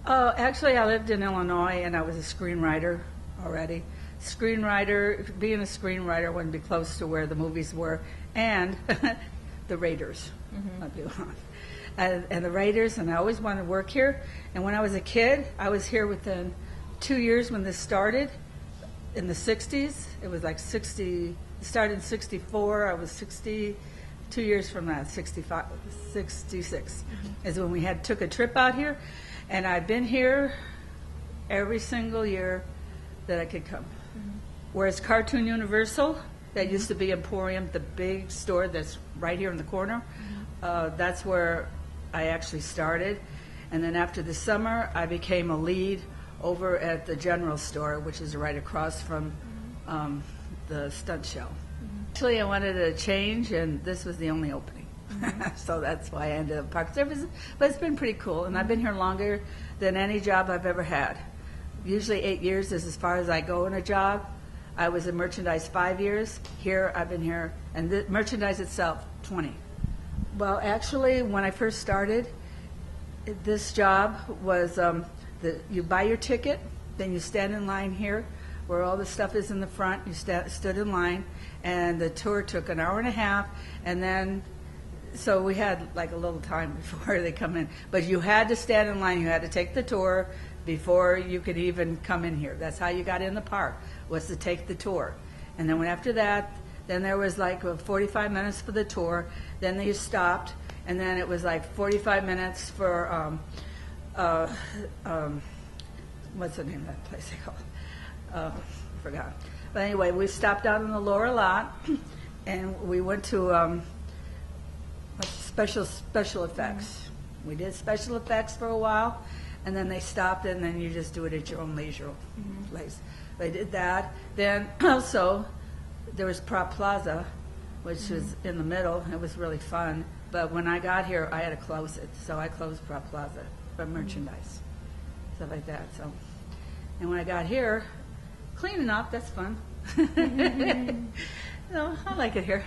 Actually, I lived in Illinois, and I was a screenwriter already. Being a screenwriter wouldn't be close to where the movies were, and the Raiders. I'd be honest. And the Raiders, and I always wanted to work here. And when I was a kid, I was here within 2 years when this started. In the 60s, it was like 60. It started in 64. I was 2 years from that, 65, 66, is when we took a trip out here. And I've been here every single year that I could come. Whereas Cartoon Universal, that used to be Emporium, the big store that's right here in the corner, that's where I actually started. And then after the summer, I became a lead over at the General Store, which is right across from the stunt show. Actually, I wanted a change, and this was the only opening. So that's why I ended up Park Service. But it's been pretty cool, and I've been here longer than any job I've ever had. Usually 8 years is as far as I go in a job. I was in merchandise 5 years. Here, I've been here, and the merchandise itself, 20. Well, actually, when I first started, this job was you buy your ticket, then you stand in line here, where all the stuff is in the front. You stood in line, and the tour took an hour and a half, and then so we had like a little time before they come in. But you had to stand in line. You had to take the tour before you could even come in here. That's how you got in the park, was to take the tour. And then after that, then there was like 45 minutes for the tour. Then they stopped, and then it was like 45 minutes for what's the name of that place they call it? Forgot. But anyway, we stopped out in the lower lot, and we went to special effects. We did special effects for a while, and then they stopped, and then you just do it at your own leisure place. They did that. Then also there was Prop Plaza, which was in the middle. It was really fun. But when I got here, I had to close it, so I closed Prop Plaza for merchandise, stuff like that. So, and when I got here, cleaning up, that's fun. No, I like it here.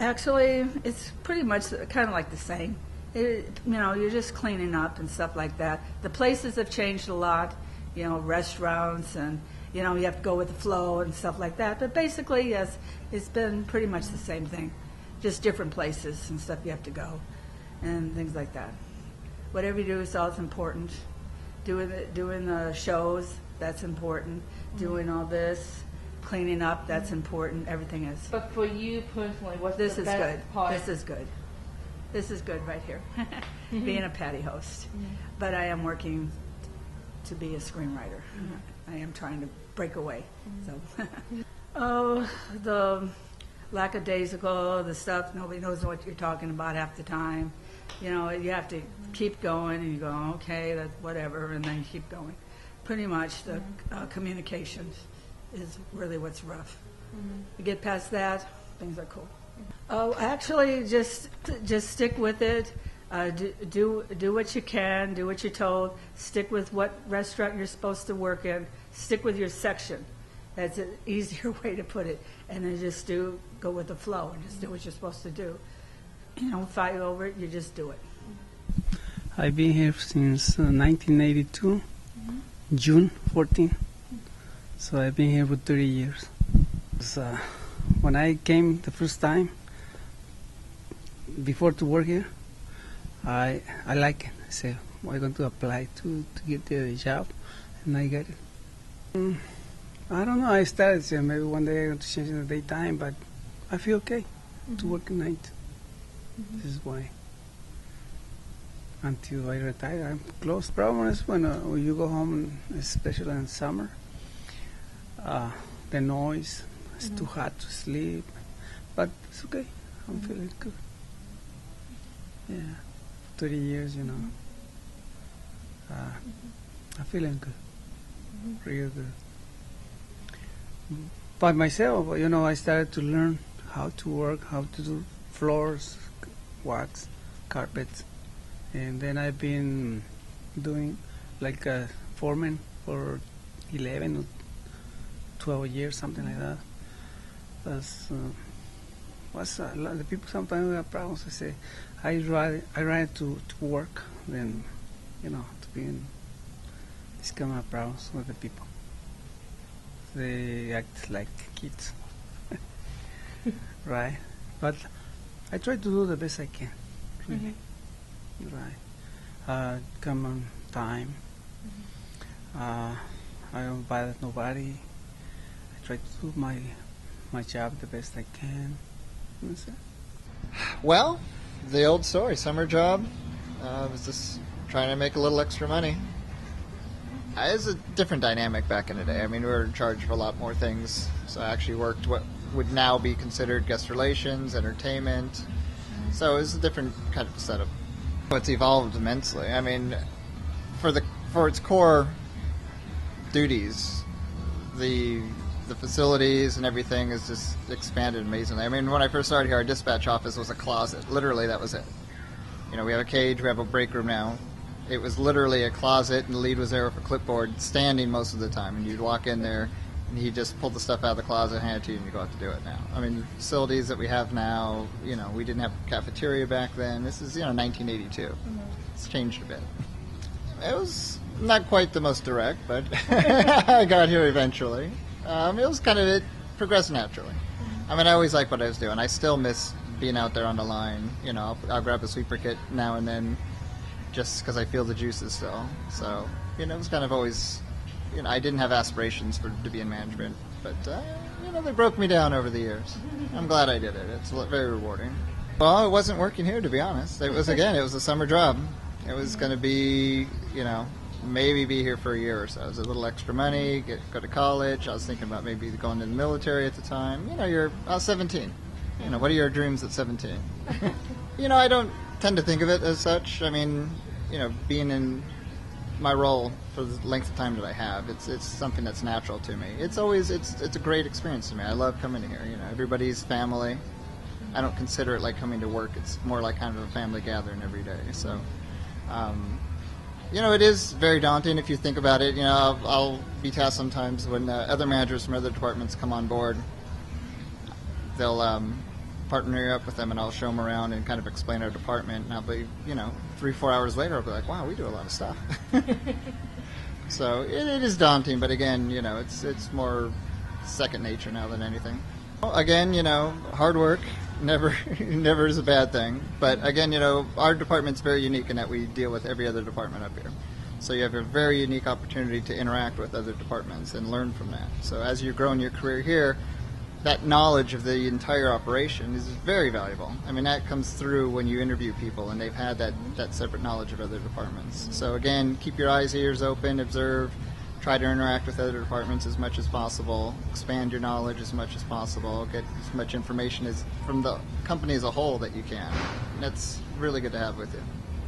Actually, it's pretty much kind of like the same. You're just cleaning up and stuff like that. The places have changed a lot, restaurants, and, you have to go with the flow and stuff like that. But basically, yes, it's been pretty much the same thing. Just different places and stuff you have to go and things like that. Whatever you do is always important. Doing the shows, that's important. Doing all this, cleaning up, that's important. Everything is. But for you personally, what's this the is best good. part? This is good. This is good right here, being a patty host. But I am working to be a screenwriter. I am trying to break away. So, the lackadaisical, the stuff, nobody knows what you're talking about half the time. You have to keep going, and you go, okay, that's whatever, and then you keep going. Pretty much the communications is really what's rough. You get past that, things are cool. Oh, actually, just stick with it. Do what you can. Do what you're told. Stick with what restaurant you're supposed to work in. Stick with your section. That's an easier way to put it. And then just go with the flow and just do what you're supposed to do. You don't fight over it. You just do it. I've been here since 1982, June 14. So I've been here for 30 years. So, when I came the first time, before to work here, I like it. I said, I'm going to apply to get the job, and I got it. I don't know, I started saying maybe one day I'm going to change in the daytime, but I feel okay to work at night. This is why. Until I retire, I'm close. Problem is when you go home, especially in summer, the noise, it's too hot to sleep, but it's okay. I'm feeling good. Yeah, 30 years, I'm feeling good, real good. By myself, I started to learn how to work, how to do floors, wax, carpets, and then I've been doing like a foreman for 11 or 12 years, something like that. That's a lot of people sometimes have problems. I say I rather to work than to be in this kind of problems with the people. They act like kids, right? But I try to do the best I can, really. Right. Come on time. I don't bother nobody. I try to do my job the best I can. That's it. Well, the old story, summer job. Was just trying to make a little extra money. It was a different dynamic back in the day. I mean, we were in charge of a lot more things. So I actually worked what would now be considered guest relations, entertainment. So it was a different kind of setup. It's evolved immensely. I mean, for its core duties, the facilities and everything has just expanded amazingly. I mean, when I first started here, our dispatch office was a closet. Literally, that was it. We have a cage, we have a break room now. It was literally a closet, and the lead was there with a clipboard, standing most of the time. And you'd walk in there, and he'd just pull the stuff out of the closet, hand it to you, and you go out to do it now. I mean, facilities that we have now, we didn't have a cafeteria back then. This is, 1982. It's changed a bit. It was not quite the most direct, but I got here eventually. It was it progressed naturally. I mean, I always liked what I was doing. I still miss being out there on the line. I'll grab a sweeper kit now and then, just because I feel the juices still. So, it was kind of always, I didn't have aspirations to be in management, but, they broke me down over the years. I'm glad I did it. It's very rewarding. Well, it wasn't working here, to be honest. It was a summer job. It was going to be, maybe be here for a year or so. It was a little extra money, go to college. I was thinking about maybe going to the military at the time. I was 17. What are your dreams at 17? I don't tend to think of it as such. I mean, being in my role for the length of time that I have, it's something that's natural to me. It's a great experience to me. I love coming here. Everybody's family. I don't consider it like coming to work. It's more like kind of a family gathering every day. So, it is very daunting if you think about it. I'll be tasked sometimes when other managers from other departments come on board. They'll partner up with them, and I'll show them around and kind of explain our department. And I'll be, 3-4 hours later, I'll be like, wow, we do a lot of stuff. So it is daunting, but again, it's more second nature now than anything. Well, again, hard work never is a bad thing. But again, our department's very unique in that we deal with every other department up here. So you have a very unique opportunity to interact with other departments and learn from that. So as you grow in your career here, that knowledge of the entire operation is very valuable. I mean, that comes through when you interview people, and they've had that separate knowledge of other departments. So again, keep your eyes, ears open, observe, try to interact with other departments as much as possible, expand your knowledge as much as possible, get as much information from the company as a whole that you can. That's really good to have with you.